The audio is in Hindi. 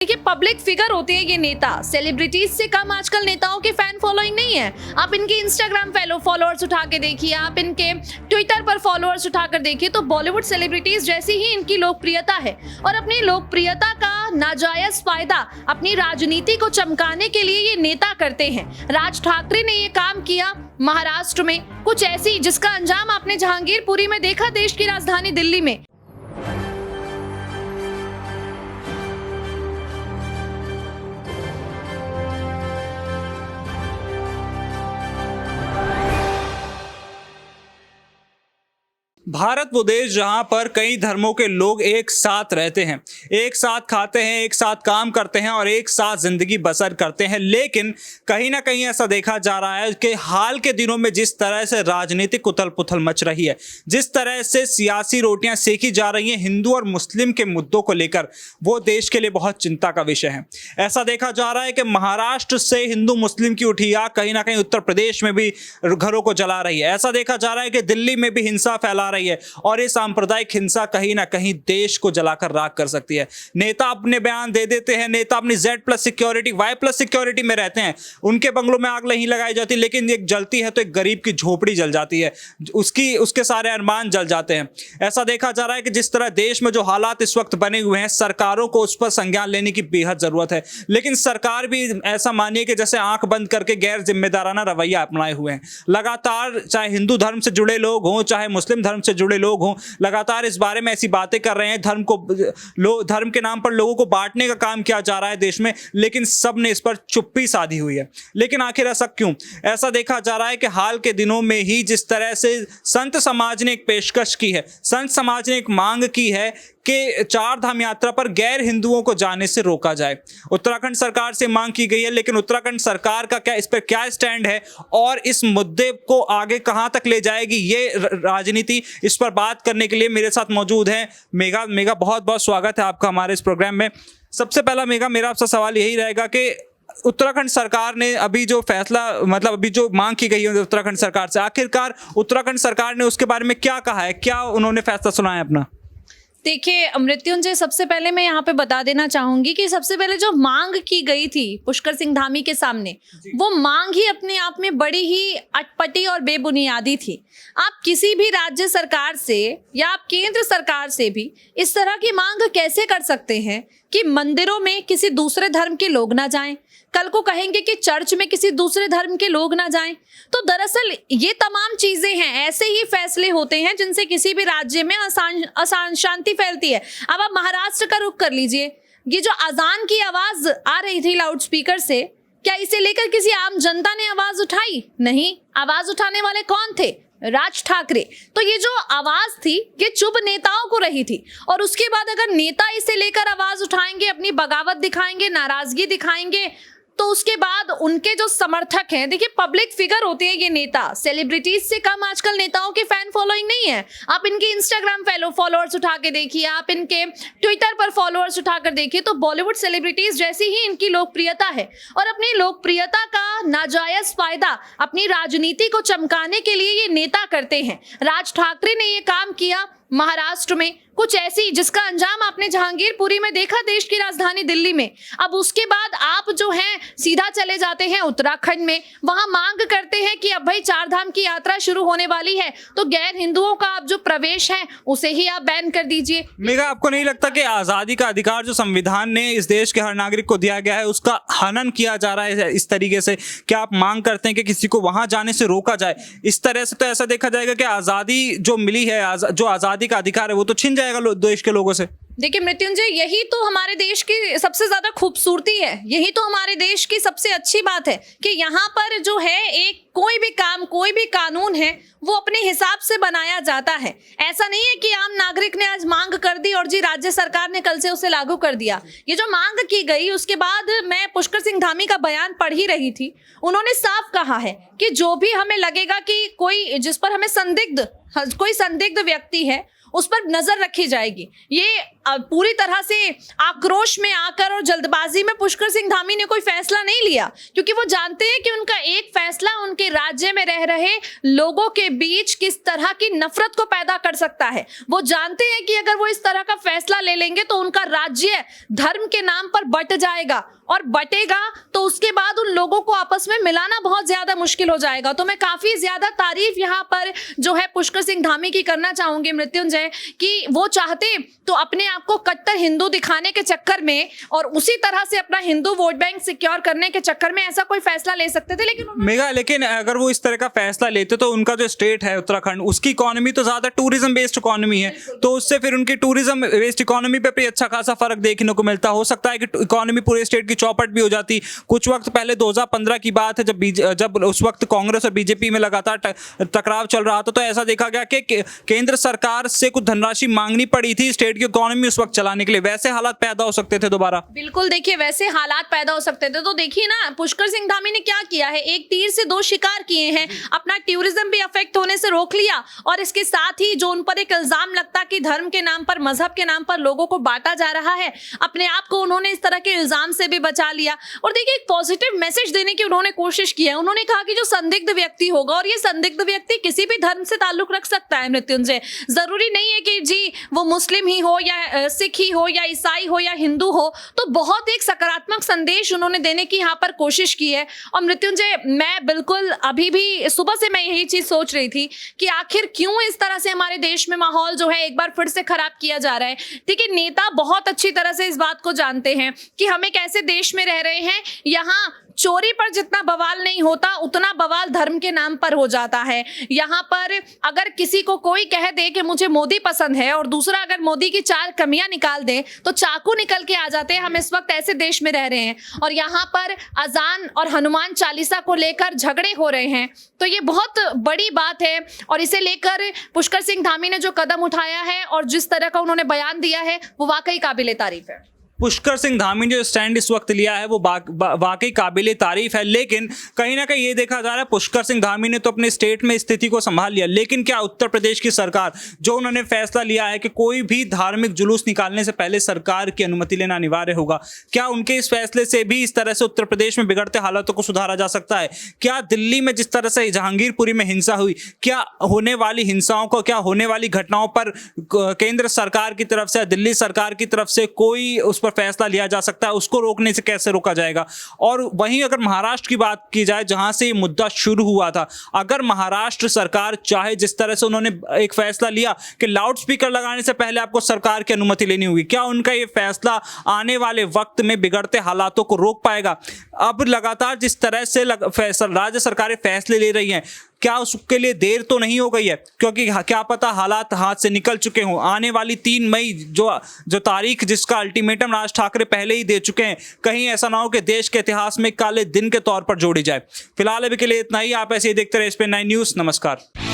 देखिए, पब्लिक फिगर होते हैं ये नेता। सेलिब्रिटीज से कम आजकल नेताओं की फैन फॉलोइंग नहीं है। आप इनके इंस्टाग्राम फॉलोअर्स उठा के देखिए, आप इनके ट्विटर पर फॉलोअर्स उठाकर देखिए, तो बॉलीवुड सेलिब्रिटीज जैसी ही इनकी लोकप्रियता है। और अपनी लोकप्रियता का नाजायज फायदा अपनी राजनीति को चमकाने के लिए ये नेता करते हैं। राज ठाकरे ने ये काम किया महाराष्ट्र में, कुछ ऐसी जिसका अंजाम आपने जहांगीरपुरी में देखा, देश की राजधानी दिल्ली में। भारत वो देश जहां पर कई धर्मों के लोग एक साथ रहते हैं, एक साथ खाते हैं, एक साथ काम करते हैं और एक साथ जिंदगी बसर करते हैं। लेकिन कहीं ना कहीं ऐसा देखा जा रहा है कि हाल के दिनों में जिस तरह से राजनीतिक उथल पुथल मच रही है, जिस तरह से सियासी रोटियां सेकी जा रही हैं हिंदू और मुस्लिम के मुद्दों को लेकर, वो देश के लिए बहुत चिंता का विषय है। ऐसा देखा जा रहा है कि महाराष्ट्र से हिंदू मुस्लिम की उठी आग कहीं ना कहीं उत्तर प्रदेश में भी घरों को जला रही है। ऐसा देखा जा रहा है कि दिल्ली में भी हिंसा फैला रही है और ये सांप्रदायिक हिंसा कहीं ना कहीं देश को जलाकर राख कर सकती है। नेता अपने बयान दे देते हैं, नेता अपनी Z+ सिक्योरिटी, Y+ सिक्योरिटी में रहते हैं, उनके बंगलों में आग नहीं लगाई जाती, लेकिन एक जलती है तो एक गरीब की झोपड़ी जल जाती है, उसके सारे अरमान जल जाते हैं। ऐसा देखा जा रहा है कि जिस तरह देश में जो हालात इस वक्त बने हुए हैं, सरकारों को उस पर संज्ञान लेने की बेहद जरूरत है। लेकिन सरकार भी ऐसा मानिए कि जैसे आंख बंद करके गैर जिम्मेदाराना रवैया अपनाए हुए हैं। लगातार चाहे हिंदू धर्म से जुड़े लोग हों, चाहे मुस्लिम धर्म से जुड़े लोग हों, लगातार इस बारे में ऐसी बातें कर रहे हैं। धर्म के नाम पर लोगों को बांटने का काम किया जा रहा है देश में, लेकिन सब ने इस पर चुप्पी साधी हुई है। लेकिन आखिर ऐसा क्यों? ऐसा देखा जा रहा है कि हाल के दिनों में ही जिस तरह से संत समाज ने एक पेशकश की है, संत समाज ने एक मांग की है कि 4 धाम यात्रा पर गैर हिंदुओं को जाने से रोका जाए। उत्तराखंड सरकार से मांग की गई है, लेकिन उत्तराखंड सरकार का इस पर क्या स्टैंड है और इस मुद्दे को आगे कहां तक ले जाएगी ये राजनीति, इस पर बात करने के लिए मेरे साथ मौजूद है मेघा। बहुत बहुत स्वागत है आपका हमारे इस प्रोग्राम में। सबसे पहला मेघा, मेरा आपसे सवाल यही रहेगा कि उत्तराखंड सरकार ने अभी जो फैसला, मतलब अभी जो मांग की गई है उत्तराखंड सरकार से, आखिरकार उत्तराखंड सरकार ने उसके बारे में क्या कहा है, क्या उन्होंने फैसला सुनाया है अपना? देखिए मृत्युंजय, सबसे पहले मैं यहाँ पे बता देना चाहूंगी कि सबसे पहले जो मांग की गई थी पुष्कर सिंह धामी के सामने, वो मांग ही अपने आप में बड़ी ही अटपटी और बेबुनियादी थी। आप किसी भी राज्य सरकार से या आप केंद्र सरकार से भी इस तरह की मांग कैसे कर सकते हैं कि मंदिरों में किसी दूसरे धर्म के लोग ना जाएं, कल को कहेंगे कि चर्च में किसी दूसरे धर्म के लोग ना जाएं। तो दरअसल ये तमाम चीजें हैं, ऐसे ही फैसले होते हैं जिनसे किसी भी राज्य में अशांति फैलती है। अब आप महाराष्ट्र का रुख कर लीजिए, ये जो अजान की आवाज आ रही थी लाउड स्पीकर से, क्या इसे लेकर किसी आम जनता ने आवाज उठाई? नहीं। आवाज उठाने वाले कौन थे? राज ठाकरे। तो ये जो आवाज थी ये चुप नेताओं को रही थी, और उसके बाद अगर नेता इसे लेकर आवाज उठाएंगे, अपनी बगावत दिखाएंगे, नाराजगी दिखाएंगे, तो उसके बाद उनके जो समर्थक हैं, देखिए पब्लिक फिगर होते हैं ये नेता। सेलिब्रिटीज से कम आजकल नेताओं की फैन फॉलोइंग नहीं है। आप इनके इंस्टाग्राम फॉलोअर्स उठा के देखिए, आप इनके ट्विटर पर फॉलोअर्स उठाकर देखिए, तो बॉलीवुड सेलिब्रिटीज जैसी ही इनकी लोकप्रियता है। और अपनी लोकप्रियता का नाजायज फायदा अपनी राजनीति को चमकाने के लिए ये नेता करते हैं। राज ठाकरे ने ये काम किया महाराष्ट्र में, कुछ ऐसी जिसका अंजाम आपने जहांगीरपुरी में देखा, देश की राजधानी दिल्ली में। अब उसके बाद आप जो हैं सीधा चले जाते हैं उत्तराखंड में, वहां मांग करते हैं कि अब भाई 4 धाम की यात्रा शुरू होने वाली है, तो गैर हिंदुओं का आप जो प्रवेश है उसे ही आप बैन कर दीजिए। मेघा, आपको नहीं लगता कि आजादी का अधिकार जो संविधान ने इस देश के हर नागरिक को दिया गया है, उसका हनन किया जा रहा है इस तरीके से? क्या आप मांग करते हैं कि किसी को वहां जाने से रोका जाए? इस तरह से तो ऐसा देखा जाएगा कि आजादी जो मिली है, जो आजादी का अधिकार है, वो तो छिन जाएगा देश के लोगों से। देखिए मृत्युंजय, यही तो हमारे देश की सबसे ज्यादा खूबसूरती है, यही तो हमारे देश की सबसे अच्छी बात है कि यहाँ पर जो है एक कोई भी काम, कोई भी कानून है वो अपने हिसाब से बनाया जाता है। ऐसा नहीं है कि आम नागरिक ने आज मांग कर दी और जी राज्य सरकार ने कल से उसे लागू कर दिया। ये जो मांग की गई, उसके बाद मैं पुष्कर सिंह धामी का बयान पढ़ ही रही थी। उन्होंने साफ कहा है कि जो भी हमें लगेगा कि कोई जिस पर हमें कोई संदिग्ध व्यक्ति है, उस पर नजर रखी जाएगी। ये पूरी तरह से आक्रोश में आकर और जल्दबाजी में पुष्कर सिंह धामी ने कोई फैसला नहीं लिया, क्योंकि वो जानते हैं कि उनका एक फैसला उनके राज्य में रह रहे लोगों के बीच किस तरह की नफरत को पैदा कर सकता है। वो जानते हैं कि अगर वो इस तरह का फैसला ले लेंगे तो उनका राज्य धर्म के नाम पर बट जाएगा, और बटेगा तो उसके बाद उन लोगों को आपस में मिलाना बहुत ज्यादा मुश्किल हो जाएगा। तो मैं काफी ज्यादा तारीफ यहाँ पर जो है पुष्कर सिंह धामी की करना चाहूंगी मृत्युंजय, कि वो चाहते तो अपने आप को कट्टर हिंदू दिखाने के चक्कर में और उसी तरह से अपना हिंदू वोट बैंक सिक्योर करने के चक्कर में ऐसा कोई फैसला ले सकते थे, लेकिन अगर वो इस तरह का फैसला लेते तो उनका जो स्टेट है उत्तराखंड, उसकी इकोनॉमी तो ज्यादा टूरिज्म बेस्ड इकोनॉमी है, तो उससे फिर उनकी टूरिज्म बेस्ड इकोनॉमी पे भी अच्छा खासा फर्क देखने को मिलता। हो सकता है कि इकोनॉमी पूरे स्टेट की चौपट भी हो जाती। कुछ वक्त पहले 2015 की बात है, जब उस वक्त कांग्रेस और बीजेपी में लगातार टकराव चल रहा था, तो ऐसा देखा गया कि केंद्र सरकार से कुछ धनराशि मांगनी पड़ी थी स्टेट की इकोनॉमी उस वक्त चलाने के लिए। वैसे हालात पैदा हो सकते थे दोबारा। बिल्कुल, देखिए वैसे हालात पैदा हो सकते थे। तो देखिए ना, पुष्कर सिंह धामी ने क्या किया है, एक तीर से दो शिकार किए हैं। अपना टूरिज्म भी अफेक्ट होने से रोक लिया, और इसके साथ ही जो उन पर एक इल्जाम लगता कि धर्म के नाम पर, मजहब के नाम पर लोगों को बांटा जा रहा है, अपने आप को उन्होंने इस तरह के इल्जाम से भी बचा लिया। और देखिए एक पॉजिटिव मैसेज देने की उन्होंने कोशिश की है। उन्होंने कहा कि जो संदिग्ध व्यक्ति होगा, और ये संदिग्ध व्यक्ति किसी भी धर्म से ताल्लुक रख सकता है मृत्युंजय, जरूरी नहीं है कि जी वो मुस्लिम ही हो या सिख ही हो या ईसाई हो या हिंदू हो। तो बहुत एक सकारात्मक संदेश उन्होंने देने की यहाँ पर कोशिश की है। और मृत्युंजय, मैं बिल्कुल अभी भी सुबह से मैं यही चीज सोच रही थी कि आखिर क्यों इस तरह से हमारे देश में माहौल जो है एक बार फिर से खराब किया जा रहा है। ठीक है, नेता बहुत अच्छी तरह से इस बात को जानते हैं कि हम एक ऐसे देश में रह रहे हैं, यहाँ चोरी पर जितना बवाल नहीं होता उतना बवाल धर्म के नाम पर हो जाता है। यहाँ पर अगर किसी को कोई कह दे कि मुझे मोदी पसंद है, और दूसरा अगर मोदी की 4 कमियां निकाल दे तो चाकू निकल के आ जाते हैं। हम इस वक्त ऐसे देश में रह रहे हैं, और यहाँ पर अजान और हनुमान चालीसा को लेकर झगड़े हो रहे हैं। तो ये बहुत बड़ी बात है, और इसे लेकर पुष्कर सिंह धामी ने जो कदम उठाया है और जिस तरह का उन्होंने बयान दिया है, वो वाकई काबिले तारीफ है। पुष्कर सिंह धामी ने जो स्टैंड इस वक्त लिया है वो वाकई काबिले तारीफ है। लेकिन कहीं ना कहीं ये देखा जा रहा है, पुष्कर सिंह धामी ने तो अपने स्टेट में स्थिति को संभाल लिया, लेकिन क्या उत्तर प्रदेश की सरकार, जो उन्होंने फैसला लिया है कि कोई भी धार्मिक जुलूस निकालने से पहले सरकार की अनुमति लेना अनिवार्य होगा, क्या उनके इस फैसले से भी इस तरह से उत्तर प्रदेश में बिगड़ते हालातों को सुधारा जा सकता है? क्या दिल्ली में जिस तरह से जहांगीरपुरी में हिंसा हुई, क्या होने वाली हिंसाओं को, क्या होने वाली घटनाओं पर केंद्र सरकार की तरफ से, दिल्ली सरकार की तरफ से कोई उस फैसला लिया जा सकता है? उसको रोकने से कैसे रोका जाएगा? और वहीं अगर महाराष्ट्र की बात की जाए, जहां से ये मुद्दा शुरू हुआ था, अगर महाराष्ट्र सरकार चाहे, जिस तरह से उन्होंने एक फैसला लिया कि लाउड स्पीकर लगाने से पहले आपको सरकार की अनुमति लेनी होगी, क्या उनका ये फैसला आने वाले वक्त में बिगड़ते हालातों को रोक पाएगा? अब लगातार जिस तरह से राज्य सरकारें फैसले ले रही हैं, क्या उसके लिए देर तो नहीं हो गई है? क्योंकि क्या पता हालात हाथ से निकल चुके हों। आने वाली 3 मई जो तारीख, जिसका अल्टीमेटम राज ठाकरे पहले ही दे चुके हैं, कहीं ऐसा ना हो कि देश के इतिहास में काले दिन के तौर पर जोड़ी जाए। फिलहाल अभी के लिए इतना ही। आप ऐसे ही देखते रहे SPN9 न्यूज़। नमस्कार।